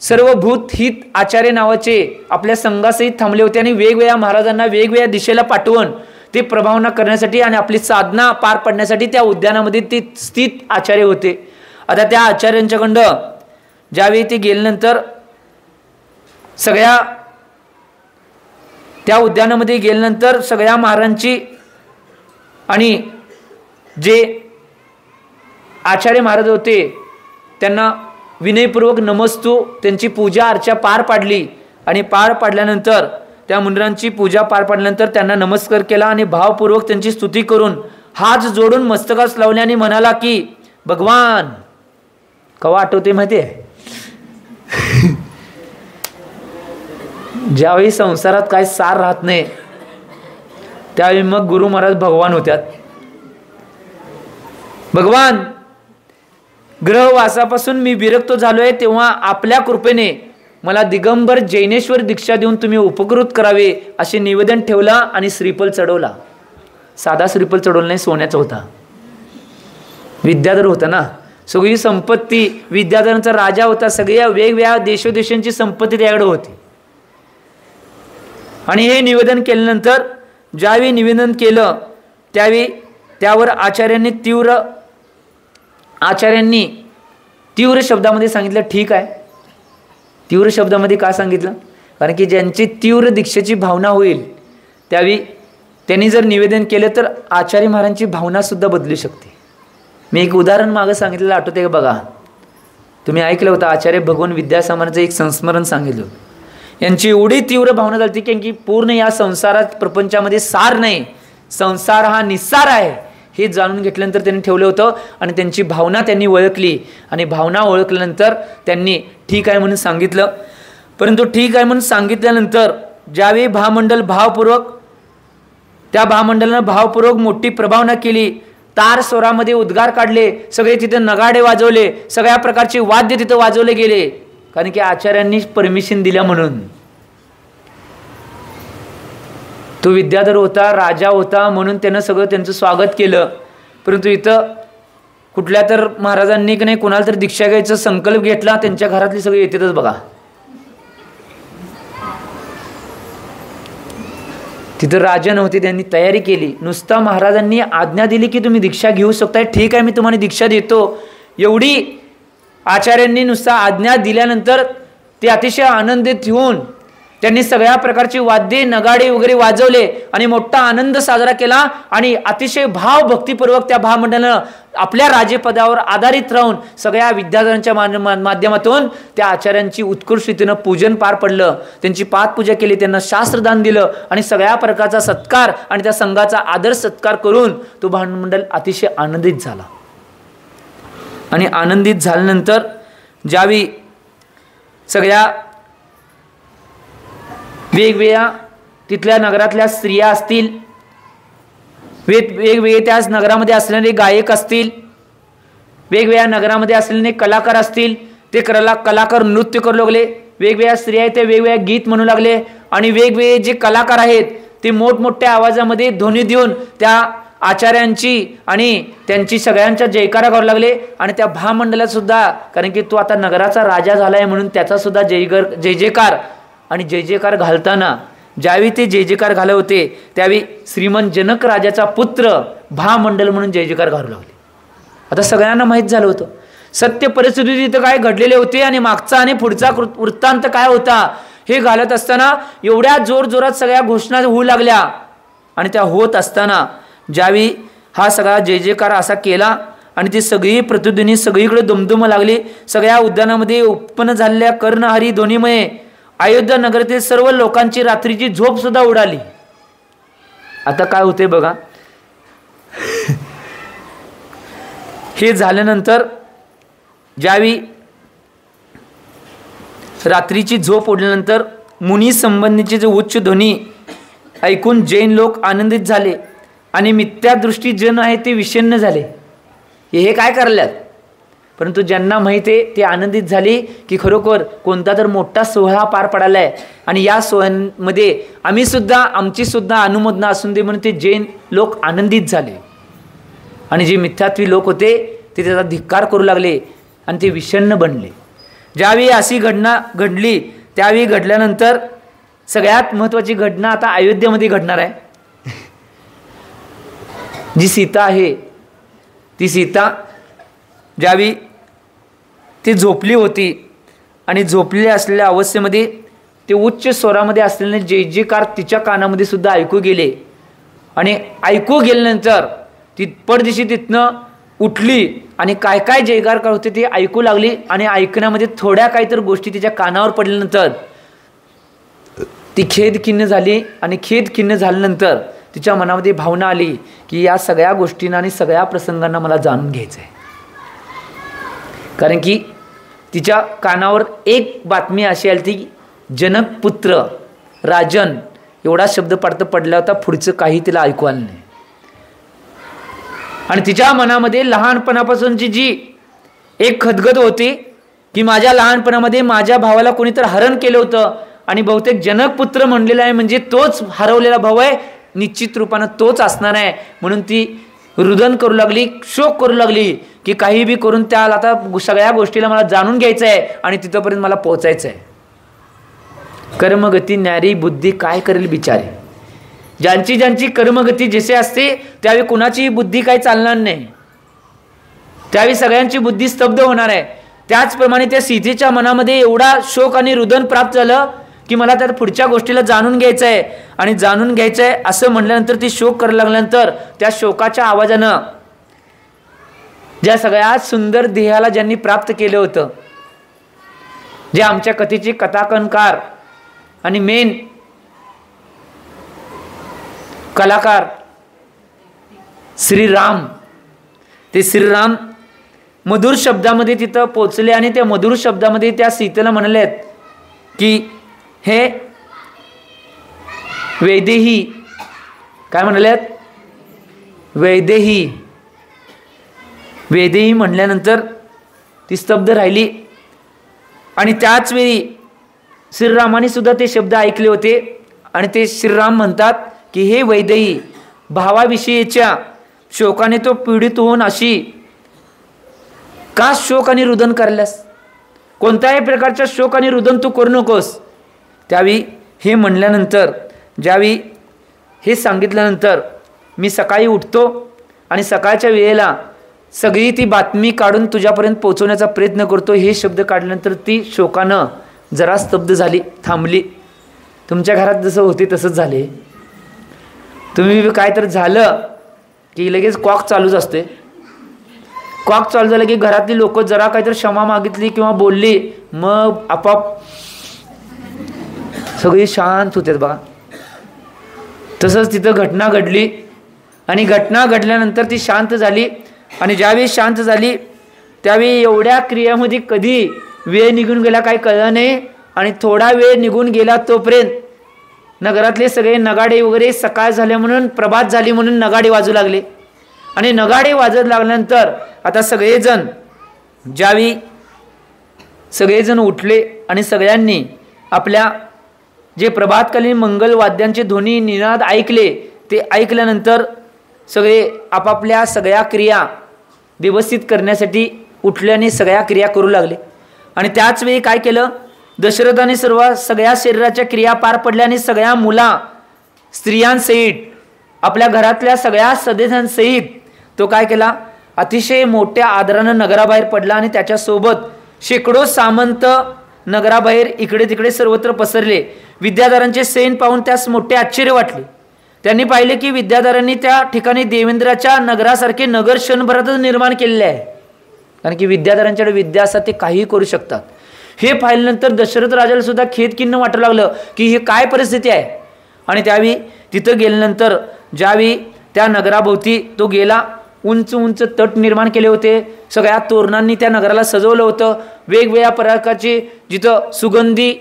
सर्व भूत हित आचार्य नावाचे आपल्या संघासहित थांबले होते आणि वेगवेगळ्या महाराजांना वेगवेगळ्या दिशेला पाठवून ते प्रभावना करण्यासाठी आणि आपली साधना पार पडण्यासाठी त्या उद्यानामध्ये ते स्थित आचार्य होते. आता त्या आचार्यांच्याकडं ज्यावेळी ते गेल्यानंतर सगळ्या त्या उद्यानामध्ये गेल्यानंतर सगळ्या महाराजांची आणि जे आचार्य महाराज होते त्यांना विनयपूर्वक नमस्तू त्यांची पूजा अर्चा पार पाडली. आणि पार पाडल्यानंतर त्या मुंडरांची पूजा पार पाडल्यानंतर त्यांना नमस्कार केला आणि भावपूर्वक त्यांची स्तुती करून हात जोडून मस्तकास लावले आणि म्हणाला की भगवान, कवा आठवते माहिती आहे? ज्यावेळी संसारात काय सार राहत नाही त्यावेळी मग गुरु महाराज भगवान होत्यात. भगवान, ग्रहवासापासून मी विरक्त झालोय तेव्हा आपल्या कृपेने मला दिगंबर जैनेश्वर दीक्षा देऊन तुम्ही उपकृत करावे असे निवेदन ठेवला आणि श्रीफल चढवला. साधा श्रीफल चढवला नाही, सोन्याचा होता. विद्याधर होता ना, सगळी संपत्ती विद्याधरांचा राजा होता. सगळ्या वेगवेगळ्या देशोदेशांची संपत्ती त्याकडे होती. आणि हे निवेदन केल्यानंतर ज्यावेळी निवेदन केलं त्यावेळी त्यावर आचार्यांनी तीव्र शब्दामध्ये सांगितलं ठीक आहे. तीव्र शब्दामध्ये का सांगितलं? कारण की ज्यांची तीव्र दीक्षेची भावना होईल त्यावेळी त्यांनी जर निवेदन केलं तर आचार्य महाराजांची भावना सुद्धा बदलू शकते. मी एक उदाहरण मागं सांगितलेलं आठवते का बघा? तुम्ही ऐकलं होतं, आचार्य भगवान विद्यासागरांचं एक संस्मरण सांगितलं. यांची एवढी तीव्र भावना झाली की पूर्ण या संसारात प्रपंचामध्ये सार नाही, संसार हा निस्सार आहे हे जाणून घेतल्यानंतर त्यांनी ठेवलं होतं. आणि त्यांची भावना त्यांनी ओळखली आणि भावना ओळखल्यानंतर त्यांनी ठीक आहे म्हणून सांगितलं. परंतु ठीक आहे म्हणून सांगितल्यानंतर ज्यावेळी भामंडल भावपूर्वक त्या भामंडलानं भावपूर्वक मोठी प्रभावना केली, तार स्वरामध्ये उद्गार काढले, सगळे तिथे नगाडे वाजवले, सगळ्या प्रकारचे वाद्य तिथे वाजवले गेले. कारण की आचार्यांनी परमिशन दिल्या म्हणून. तो विद्याधर होता, राजा होता म्हणून त्यानं सगळं त्यांचं स्वागत केलं. परंतु इथं कुठल्या तर महाराजांनी की नाही कुणाला तरी दीक्षा घ्यायचा संकल्प घेतला, त्यांच्या घरातली सगळी येतातच बघा. तिथं राजन होते, त्यांनी तयारी केली. नुसता महाराजांनी आज्ञा दिली की तुम्ही दीक्षा घेऊ शकताय, ठीक आहे मी तुम्हाला दीक्षा देतो, एवढी आचार्यांनी नुसता आज्ञा दिल्यानंतर ते अतिशय आनंदित होऊन त्यांनी सगळ्या प्रकारची वाद्ये नगाडे वगैरे वाजवले आणि मोठा आनंद साजरा केला. आणि अतिशय भाव भक्तिपूर्वक त्या महामंडळानं आपल्या राजेपदावर आधारित राहून सगळ्या विद्यार्थ्यांच्या माध्यमातून त्या आचार्यांची उत्कृष्ट रीतीनं पूजन पार पडलं, त्यांची पादपूजा केली, त्यांना शास्त्रदान दिलं आणि सगळ्या प्रकारचा सत्कार आणि त्या संघाचा आदर सत्कार करून तो महामंडळ अतिशय आनंदित झाला. आणि आनंदित झाल्यानंतर ज्यावेळी सगळ्या वेगवेगळ्या तिथल्या नगरातल्या स्त्रिया असतील, वेगवेगळे त्याच नगरामध्ये असलेले गायक असतील, वेगवेगळ्या नगरामध्ये असलेले कलाकार असतील, ते कलाकार नृत्य करू लागले, वेगवेगळ्या स्त्रिया आहेत ते वेगवेगळ्या गीत म्हणू लागले आणि वेगवेगळे जे कलाकार आहेत ते मोठमोठ्या आवाजामध्ये ध्वनी देऊन त्या आचार्यांची आणि त्यांची सगळ्यांच्या जयकारा करू लागले. आणि त्या महामंडळात सुद्धा, कारण की तो आता नगराचा राजा झालाय म्हणून त्याचा सुद्धा जय जयकार आणि जय जयकार घालताना ज्यावेळी ते जय जयकार घालत होते त्यावेळी श्रीमंत जनक राजाचा पुत्र महामंडळ म्हणून जय जयकार घालू लागले. आता सगळ्यांना माहीत झालं होतं सत्य परिस्थिती तिथं काय घडलेले होते आणि मागचा आणि पुढचा वृत्तांत काय होता हे घालत असताना एवढ्या जोरजोरात सगळ्या घोषणा होऊ लागल्या. आणि त्या होत असताना ज्यावेळी हा सगळा जय जयकार असा केला आणि ती सगळी प्रतिध्वनी सगळीकडे दुमदुम लागली, सगळ्या उद्यानामध्ये उत्पन्न झालेल्या कर्णहारी ध्वनीमुळे अयोध्या नगरातील सर्व लोकांची रात्रीची झोप सुद्धा उडाली. आता काय होते बघा, हे झाल्यानंतर ज्यावेळी रात्रीची झोप उडल्यानंतर मुनी संबंधीचे जे उच्च ध्वनी ऐकून जैन लोक आनंदित झाले आणि मिथ्यादृष्टी जन आहे ते विषण्ण झाले. हे काय करल्यात, परंतु ज्यांना माहिती आहे ते आनंदित झाली की खरोखर कोणता तर मोठा सोहळा पार पडायला आहे आणि या सोहळ्यामध्ये आम्ही सुद्धा आमची सुद्धा अनुमोदना असून दे म्हणून ते जैन लोक आनंदित झाले. आणि जे मिथ्यात्वी लोक होते ते त्याचा धिक्कार करू लागले आणि ते विषण्ण बनले. ज्यावेळी अशी घटना घडली त्यावेळी घडल्यानंतर सगळ्यात महत्त्वाची घटना आता अयोध्येमध्ये घडणार आहे. जी सीता आहे ती सीता ज्यावेळी ती झोपली होती आणि झोपलेल्या असलेल्या अवस्थेमध्ये ते उच्च स्वरामध्ये असलेले जय जयकार तिच्या कानामध्ये सुद्धा ऐकू गेले. आणि ऐकू गेल्यानंतर ती पडदिशी तिथनं उठली आणि काय काय जयकार करत होते ते ऐकू लागली. आणि ऐकण्यामध्ये थोड्या काहीतरी गोष्टी तिच्या कानावर पडल्यानंतर ती खेदखिन्न झाली. आणि खेदखिन्न झाल्यानंतर तिच्या मनामध्ये भावना आली की या सगळ्या गोष्टींना आणि सगळ्या प्रसंगांना मला जाणून घ्यायचं आहे. कारण की तिच्या कानावर एक बातमी अशी आली की जनक पुत्र राजन एवढा शब्द पडला होता, पुढचं काही तिला ऐकू आलं नाही. आणि तिच्या मनामध्ये लहानपणापासूनची जी एक खदगद होती की माझ्या लहानपणामध्ये माझ्या भावाला कोणीतरी हरण केलं होतं आणि बहुतेक जनक पुत्र म्हणलेला आहे म्हणजे तोच हरवलेला भाऊ आहे, निश्चित रूपानं तोच असणार आहे. म्हणून ती रुदन करू लागली, शोक करू लागली की काही बी करून त्याला आता सगळ्या गोष्टीला मला जाणून घ्यायचं आहे आणि तिथंपर्यंत मला पोहोचायचं आहे. कर्मगती न्यारी बुद्धी काय करेल बिचारे. ज्यांची ज्यांची कर्मगती जसे असते त्यावेळी कुणाची बुद्धी काही चालणार नाही, त्यावेळी सगळ्यांची बुद्धी स्तब्ध होणार आहे. त्याचप्रमाणे त्या सीतेच्या मनामध्ये एवढा शोक आणि रुदन प्राप्त झालं की मला तर पुढच्या गोष्टीला जाणून घ्यायचं आहे. आणि जाणून घ्यायचं आहे असं म्हटल्यानंतर ती शोक करायला लागल्यानंतर त्या शोकाच्या आवाजानं ज्या सगळ्यात सुंदर देहाला ज्यांनी प्राप्त केलं होतं, जे आमच्या कथेचे कथाकनकार आणि मेन कलाकार श्रीराम, ते श्रीराम मधुर शब्दामध्ये तिथं पोचले आणि त्या मधुर शब्दामध्ये त्या सीतेला म्हणालेत की हे वैदेही, काय म्हणालेत, वैदेही. वैदेही म्हणल्यानंतर ती स्तब्ध राहिली. आणि त्याच वेळी श्रीरामाने सुद्धा ते शब्द ऐकले होते आणि ते श्रीराम म्हणतात की हे वैदेही, भावाविषयीच्या शोकाने तो पीडित होऊन अशी का शोक आणि रुदन करल्यास? कोणत्याही प्रकारचा शोक आणि रुदन तू करू नकोस. त्यावेळी हे म्हणल्यानंतर, ज्यावेळी हे सांगितल्यानंतर मी सकाळी उठतो आणि सकाळच्या वेळेला सगळी ती बातमी काढून तुझ्यापर्यंत पोहोचवण्याचा प्रयत्न करतो. हे शब्द काढल्यानंतर ती शोकानं जरा स्तब्ध झाली, थांबली. तुमच्या घरात जसं होते तसंच झाले. तुम्ही काय तर झालं की लगेच कॉक चालूच असते. कॉक चालू झालं की घरातली लोक जरा काहीतरी क्षमा मागितली किंवा बोलली, मग आपाप सगळी शांत होतात बघा. तसंच तिथं घटना घडली आणि घटना घडल्यानंतर ती शांत झाली. आणि ज्यावेळी शांत झाली त्यावेळी एवढ्या क्रियामध्ये कधी वेळ निघून गेला काही कळलं नाही. आणि थोडा वेळ निघून गेला तोपर्यंत नगरातले सगळे नगाडे वगैरे सकाळ झाल्या म्हणून, प्रभात झाली म्हणून नगाडे वाजू लागले. आणि नगाडे वाजत लागल्यानंतर आता सगळेजण, ज्यावेळी सगळेजण उठले आणि सगळ्यांनी आपल्या जे प्रभातकालीन मंगल वाद्यांचे ध्वनी निनाद ऐकले, ते ऐकल्यानंतर सगळे आपापल्या सगळ्या क्रिया व्यवस्थित करण्यासाठी उठल्याने सगळ्या क्रिया करू लागले. आणि त्याच वेळी काय केलं, दशरथाने सगळ्या शरीराच्या क्रिया पार पडल्याने सगळ्या मुला स्त्रियांसहित आपल्या घरातल्या सगळ्या सदस्यांसहित तो काय केला, अतिशय मोठ्या आदरानं नगराबाहेर पडला. आणि त्याच्यासोबत शेकडो सामंत नगराबाहेर इकडे तिकडे सर्वत्र पसरले. विद्याधरांचे सैन पाहून त्यास मोठे आश्चर्य वाटले. त्यांनी पाहिले की विद्याधरांनी त्या ठिकाणी देवेंद्राच्या नगरासारखे नगर क्षणभरातच निर्माण केलेले आहे. कारण की विद्याधरांच्याकडे विद्या असतात, ते काहीही करू शकतात. हे पाहिल्यानंतर दशरथ राजाला सुद्धा खेदखिन्न वाटू लागलं की हे काय परिस्थिती आहे. आणि त्यावेळी तिथं गेल्यानंतर ज्यावेळी त्या नगराभोवती तो गेला, उंच उंच तट निर्माण केले होते. सगळ्या तोरणांनी त्या नगराला सजवलं होतं. वेगवेगळ्या प्रकारची जिथं सुगंधी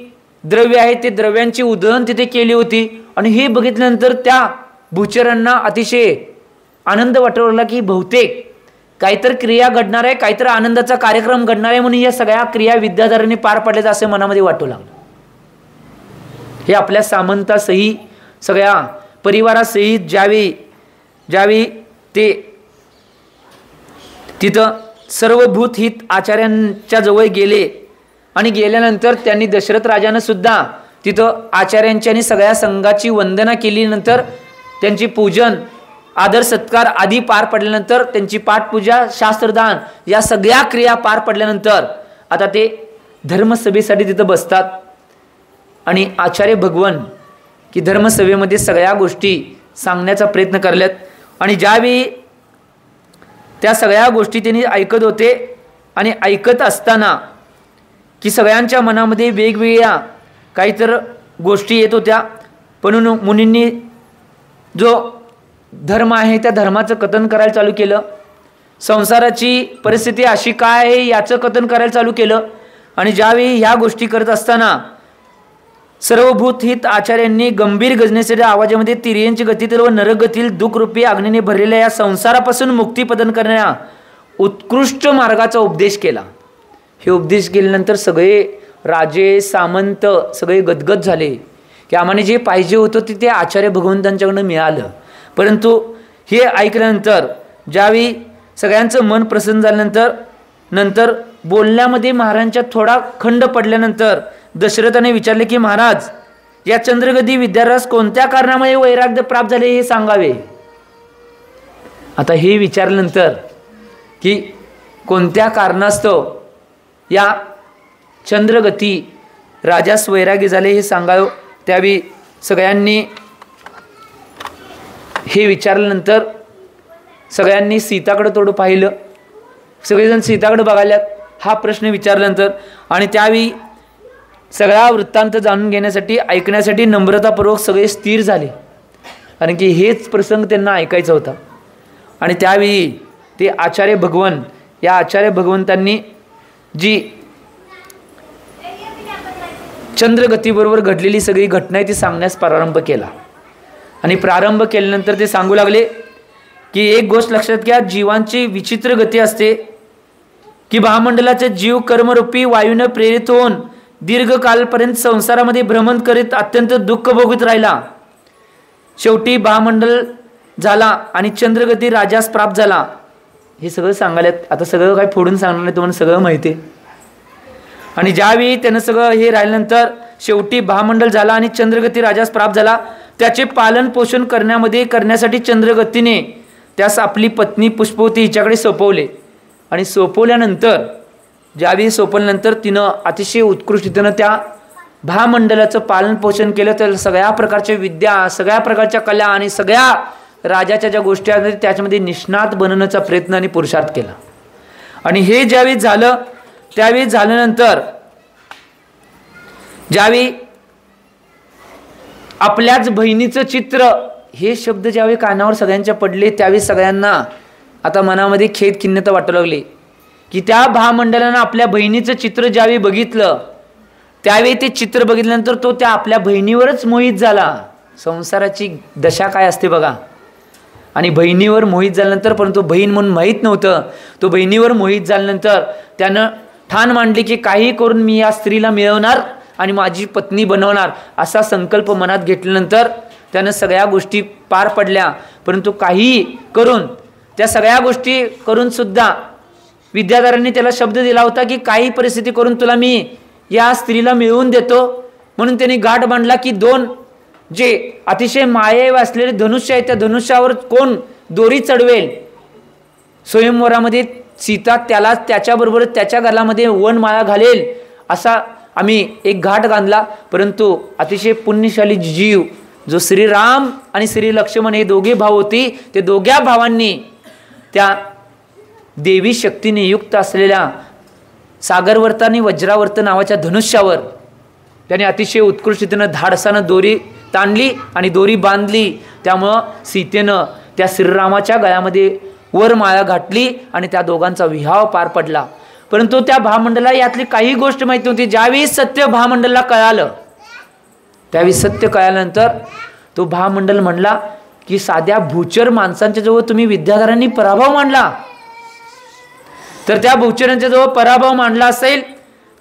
द्रव्य आहे ते द्रव्यांची उधळण तिथे केली होती. आणि हे बघितल्यानंतर त्या भूचरांना अतिशय आनंद वाटू लागला की बहुतेक काहीतरी क्रिया घडणार आहे, काहीतरी आनंदाचा कार्यक्रम घडणार आहे, म्हणून या सगळ्या क्रिया विद्याधरांनी पार पडल्याचं असे मनामध्ये वाटू लागलं. हे आपल्या सामंतासहित सगळ्या परिवारासहित ज्यावेळी ते तिथं सर्वभूत हित आचार्यांच्या जवळ गेले. आणि गेल्यानंतर त्यांनी दशरथ राजानं सुद्धा तिथं आचार्यांची आणि सगळ्या संघाची वंदना केली. नंतर त्यांची पूजन, आदर सत्कार आदी पार पडल्यानंतर त्यांची पाठपूजा, शास्त्रदान या सगळ्या क्रिया पार पडल्यानंतर आता ते धर्मसभेसाठी तिथं बसतात. आणि आचार्य भगवान की धर्मसभेमध्ये सगळ्या गोष्टी सांगण्याचा प्रयत्न करल्यात. आणि ज्यावेळी त्या सगळ्या गोष्टी त्यांनी ऐकत होते आणि ऐकत असताना की सगळ्यांच्या मनामध्ये वेगवेगळ्या काहीतरी गोष्टी येत होत्या. पण मुनींनी जो धर्म आहे त्या धर्माचं कथन करायला चालू केलं. संसाराची परिस्थिती अशी काय आहे याचं कथन करायला चालू केलं. आणि ज्यावेळी ह्या गोष्टी करत असताना सर्वभूत हित आचार्यांनी गंभीर गजनेच्या आवाजामध्ये तिर्यंची गतीतील व नरकगतील दुःखरूपी अग्नीने भरलेल्या या संसारापासून मुक्ती प्रदान करणाऱ्या उत्कृष्ट मार्गाचा उपदेश केला. हे उपदेश केल्यानंतर सगळे राजे सामंत सगळे गदगद झाले की आम्हाला जे पाहिजे होतं ते आचार्य भगवंतांच्याकडून मिळालं. परंतु हे ऐकल्यानंतर ज्यावेळी सगळ्यांचं मन प्रसन्न झाल्यानंतर बोलण्यामध्ये महाराजांच्या थोडा खंड पडल्यानंतर दशरथाने विचारले की महाराज, या चंद्रगती विद्यारस कोणत्या कारणामुळे वैराग्य प्राप्त झाले हे सांगावे. आता हे विचारल्यानंतर की कोणत्या कारणास्तव या चंद्रगती राजास वैराग्य झाले हे सांगावं. त्यावेळी सगळ्यांनी हे विचारल्यानंतर सगळ्यांनी सीताकडे थोडं पाहिलं. सगळेजण सीताकडे बघायला हा प्रश्न विचारल्यानंतर आणि त्यावेळी सगळा वृत्तांत जाणून घेण्यासाठी ऐकण्यासाठी नम्रतापूर्वक सगळे स्थिर झाले. कारण की हेच प्रसंग त्यांना ऐकायचा होता. आणि त्यावेळी ते आचार्य भगवान, या आचार्य भगवंतांनी जी चंद्रगतीबरोबर घडलेली सगळी घटना आहे ती सांगण्यास प्रारंभ केला. आणि प्रारंभ केल्यानंतर ते सांगू लागले की एक गोष्ट लक्षात घ्या, जीवांची विचित्र गती असते की महामंडलाचे जीव कर्मरूपी वायूने प्रेरित होऊन दीर्घकालपर्यंत संसारामध्ये भ्रमण करीत अत्यंत दुःख भोगत राहिला. शेवटी महामंडल झाला आणि चंद्रगती राजास प्राप्त झाला. हे सगळं सांगायला, आता सगळं काय फोडून सांगणार नाही, तुम्हाला सगळं माहिती आहे. आणि ज्यावेळी त्यानं सगळं हे राहिल्यानंतर शेवटी भामंडल झाला आणि चंद्रगती राजास प्राप्त झाला. त्याचे पालन पोषण करण्यासाठी चंद्रगतीने त्यास आपली पत्नी पुष्पवती हिच्याकडे सोपवले. आणि सोपवल्यानंतर ज्यावेळी सोपवल्यानंतर तिनं अतिशय उत्कृष्टतेनं त्या भामंडलाचं पालन पोषण केलं. तर सगळ्या प्रकारच्या विद्या, सगळ्या प्रकारच्या कला आणि सगळ्या राजाच्या ज्या गोष्टी आहेत त्याच्यामध्ये निष्णात बनवण्याचा प्रयत्न आणि पुरुषार्थ केला. आणि हे ज्यावेळी झालं त्यावेळी झाल्यानंतर ज्यावेळी आपल्याच बहिणीचं चित्र हे शब्द ज्यावेळी कानावर सगळ्यांच्या पडले त्यावेळी सगळ्यांना आता मनामध्ये खेद खिन्नता वाटू लागली की त्या भामंडलानं आपल्या बहिणीचं चित्र ज्यावेळी बघितलं त्यावेळी ते चित्र बघितल्यानंतर तो त्या आपल्या बहिणीवरच मोहित झाला. संसाराची दशा काय असते बघा. आणि बहिणीवर मोहित झाल्यानंतर, परंतु बहीण म्हणून माहीत नव्हतं, तो बहिणीवर मोहित झाल्यानंतर त्यानं ठाण मांडली की काही करून मी या स्त्रीला मिळवणार आणि माझी पत्नी बनवणार असा संकल्प मनात घेतल्यानंतर त्यानं सगळ्या गोष्टी पार पडल्या. परंतु काही करून त्या सगळ्या गोष्टी करून सुद्धा विद्याधरांनी त्याला शब्द दिला होता की काही परिस्थिती करून तुला मी या स्त्रीला मिळवून देतो. म्हणून त्यांनी गाठ बांधला की दोन जे अतिशय माये असलेले धनुष्य आहे त्या धनुष्यावर कोण दोरी चढवेल. स्वयंवरामध्ये सीता त्याला त्याच्याबरोबर त्याच्या गळामध्ये वनमाळा घालेल असा आम्ही एक घाट बांधला. परंतु अतिशय पुण्यशाली जीव जो श्रीराम आणि श्री लक्ष्मण हे दोघे भाव होते, ते दोघ्या भावांनी त्या देवी शक्तीने युक्त असलेल्या सागरवर्त आणि वज्रावर्त नावाच्या धनुष्यावर त्याने अतिशय उत्कृष्टतेनं धाडसानं दोरी ताणली आणि दोरी बांधली. त्यामुळं सीतेनं त्या श्रीरामाच्या गळ्यामध्ये वरमाळा घातली आणि त्या दोघांचा विवाह पार पडला. परंतु त्या भामंडला यातली काही गोष्ट माहिती नव्हती. ज्यावेळी सत्य भामंडलला कळालं त्यावेळी सत्य कळाल्यानंतर तो भामंडल म्हणला की साध्या भूचर माणसांच्या जवळ तुम्ही विद्याधरांनी पराभव मांडला, तर त्या भूचरांच्या जवळ पराभव मांडला असेल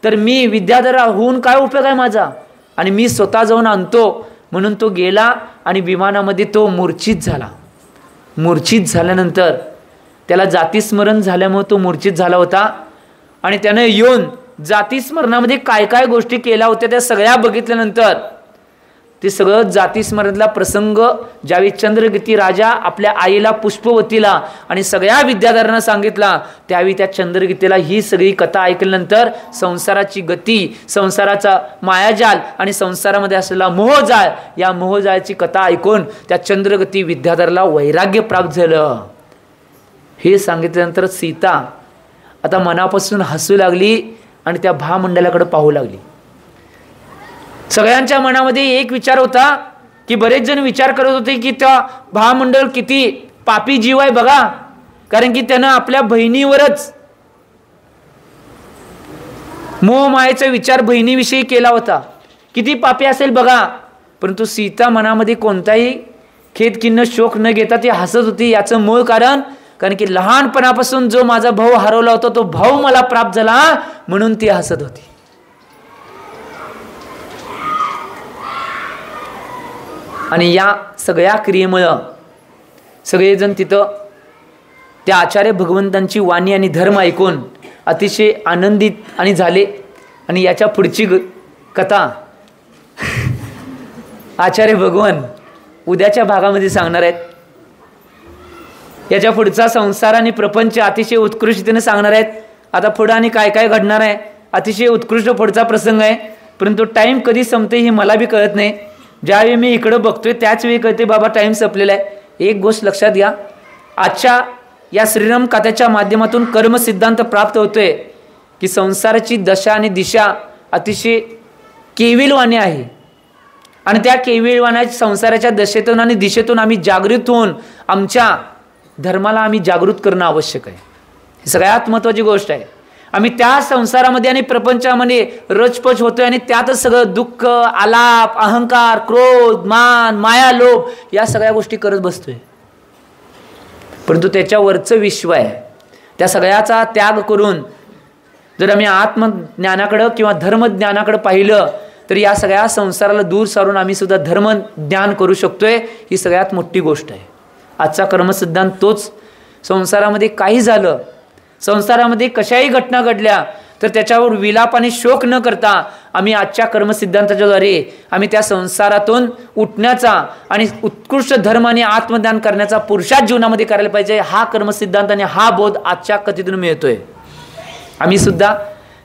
तर मी विद्याधर होऊन काय उपयोग आहे माझा, आणि मी स्वतः जाऊन आणतो. म्हणून तो गेला आणि विमानामध्ये तो मूर्छित झाला. मूर्छित झाल्यानंतर त्याला जातीस्मरण झाल्यामुळे तो मूर्छित झाला होता. आणि त्यानं येऊन जातीस्मरणामध्ये काय काय गोष्टी केल्या होत्या त्या सगळ्या बघितल्यानंतर ते सगळं जातीस्मरणातला प्रसंग ज्यावेळी चंद्रगती राजा आपल्या आईला पुष्पवतीला आणि सगळ्या विद्याधरांना सांगितला त्यावेळी त्या चंद्रगतीला ही सगळी कथा ऐकल्यानंतर संसाराची गती, संसाराचा मायाजाल आणि संसारामध्ये असलेला मोहजाळ, या मोहजाळची कथा ऐकून त्या चंद्रगती विद्याधराला वैराग्य प्राप्त झालं. हे सांगितल्यानंतर सीता आता मनापासून हसू लागली आणि त्या भामंडलाकडे पाहू लागली. सगळ्यांच्या मनामध्ये एक विचार होता की बरेच जण विचार करत होते की त्या भामंडल किती पापी जीव आहे बघा, कारण की त्यानं आपल्या बहिणीवरच मोह मायेचा विचार बहिणीविषयी केला होता, किती पापी असेल बघा. परंतु सीता मनामध्ये कोणताही खेद किन्न शोक न घेता ती हसत होती. याचं मूळ कारण की लहानपणापासून जो माझा भाऊ हरवला होता तो भाऊ मला प्राप्त झाला म्हणून ती हसत होती. आणि या सगळ्या क्रियेमुळं सगळेजण तिथं त्या आचार्य भगवंतांची वाणी आणि धर्म ऐकून अतिशय आनंदित आणि झाले. आणि याच्या पुढची कथा आचार्य भगवान उद्याच्या भागामध्ये सांगणार आहेत. याच्या पुढचा संसार आणि प्रपंच अतिशय उत्कृष्टतेने सांगणार आहेत. आता पुढं आणि काय काय घडणार आहे, अतिशय उत्कृष्ट पुढचा प्रसंग आहे. परंतु टाईम कधी संपते हे मला बी कळत नाही. ज्यावेळी मी इकडं बघतोय त्याच वेळी कळते बाबा टाईम संपलेला आहे. एक गोष्ट लक्षात घ्या, आजच्या या श्रीराम कथेच्या माध्यमातून कर्मसिद्धांत प्राप्त होतोय की संसाराची दशा आणि दिशा अतिशय केविलवाणी आहे. आणि त्या केविलवाण्या संसाराच्या दशेतून आणि दिशेतून आम्ही जागृत होऊन आमच्या धर्माला आम्ही जागृत करणं आवश्यक आहे. ही सगळ्यात महत्त्वाची गोष्ट आहे. आम्ही त्या संसारामध्ये आणि प्रपंचामध्ये रचपच होतोय आणि त्यातच सगळं दुःख, आलाप, अहंकार, क्रोध, मान, माया, लोभ या सगळ्या गोष्टी करत बसतोय. परंतु त्याच्यावरचं विश्व आहे, त्या सगळ्याचा त्याग करून जर आम्ही आत्मज्ञानाकडं किंवा धर्मज्ञानाकडं पाहिलं तर या सगळ्या संसाराला दूर सारून आम्ही सुद्धा धर्मज्ञान करू शकतोय. ही सगळ्यात मोठी गोष्ट आहे. आजचा कर्मसिद्धांत तोच संसारामध्ये काही झालं, संसारामध्ये कशाही घटना घडल्या तर त्याच्यावर विलाप आणि शोक न करता आम्ही आजच्या कर्मसिद्धांताच्याद्वारे आम्ही त्या संसारातून उठण्याचा आणि उत्कृष्ट धर्म आणि आत्मज्ञान करण्याचा पुरुषात जीवनामध्ये करायला पाहिजे, हा कर्मसिद्धांत आणि हा बोध आजच्या कथेतून मिळतोय. आम्ही सुद्धा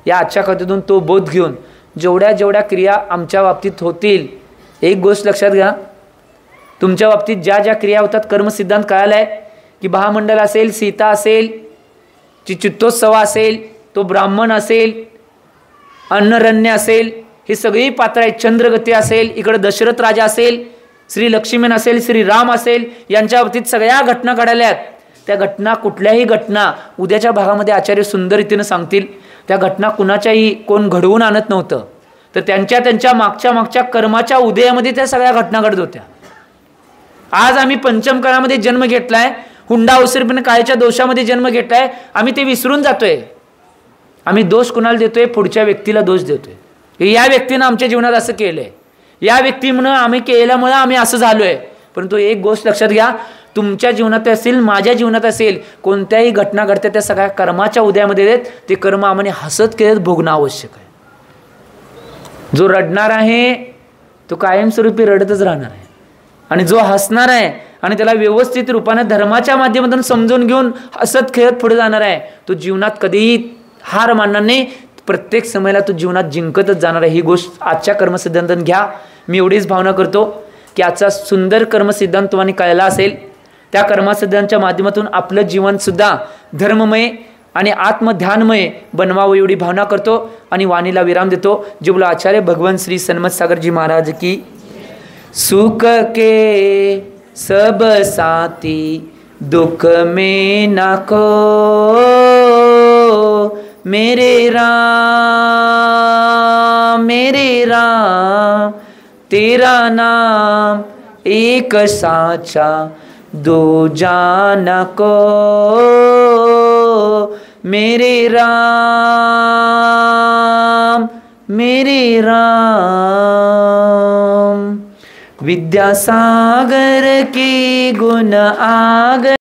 या आजच्या कथेतून तो बोध घेऊन जेवढ्या जेवढ्या क्रिया आमच्या बाबतीत होतील, एक गोष्ट लक्षात घ्या, तुमच्या बाबतीत ज्या ज्या क्रिया होतात कर्मसिद्धांत कळाला आहे की महामंडल असेल, सीता असेल, चित्तोत्सव असेल, तो ब्राह्मण असेल, अन्नरण्य असेल, ही सगळी पात्र आहेत, चंद्रगती असेल, इकडे दशरथ राजा असेल, श्री लक्ष्मण असेल, श्री राम असेल, यांच्या बाबतीत सगळ्या घटना घडल्यात. त्या घटना कुठल्याही घटना उद्याच्या भागामध्ये आचार्य सुंदर रीतीनं सांगतील. त्या घटना कुणाच्याही कोण घडवून आणत नव्हतं, तर त्यांच्या मागच्या कर्माच्या उदयामध्ये त्या सगळ्या घटना घडत होत्या. आज आम्ही पंचम काळामध्ये जन्म घेतलाय, हुंडा अवसरपणे काळाच्या दोषामध्ये जन्म घेतलाय, आम्ही ते विसरून जातोय. आम्ही दोष कुणाला देतोय? पुढच्या व्यक्तीला दोष देतोय. या व्यक्तीनं आमच्या जीवनात असं केलंय, या व्यक्तीमुळे आम्ही केल्यामुळे आम्ही असं झालोय. परंतु एक गोष्ट लक्षात घ्या, तुमच्या जीवनात असेल, माझ्या जीवनात असेल, कोणत्याही घटना घडतात त्या सगळ्या कर्माच्या उदयामध्ये आहेत. ते कर्म आम्हाला हसत खेळत भोगणं आवश्यक आहे. जो रडणार आहे तो कायमस्वरूपी रडतच राहणार आहे, आणि जो हसणार आहे आणि त्याला व्यवस्थित रूपाने धर्माच्या माध्यमातून समजून घेऊन हसत खेळत पुढे जाणार आहे, तो जीवनात कधीही हार मानणार नाही. प्रत्येक समयाला तो जीवनात जिंकतच जाणार आहे. ही गोष्ट आजच्या कर्मसिद्धांताने घ्या. मी एवढीच भावना करतो की आजचा सुंदर कर्मसिद्धांत तुम्हाला कळला असेल. त्या कर्मसिद्धांताच्या माध्यमातून आपलं जीवनसुद्धा धर्ममय आणि आत्मध्यानमय बनवावं एवढी भावना करतो आणि वाणीला विराम देतो. जे बोला आचार्य भगवान श्री सन्मत सागरजी महाराज की. सुख के सब साथी दुख में ना खो, मेरे राम तेरा नाम एक साचा दो जान को, मेरे राम विद्यासागर के गुण आगर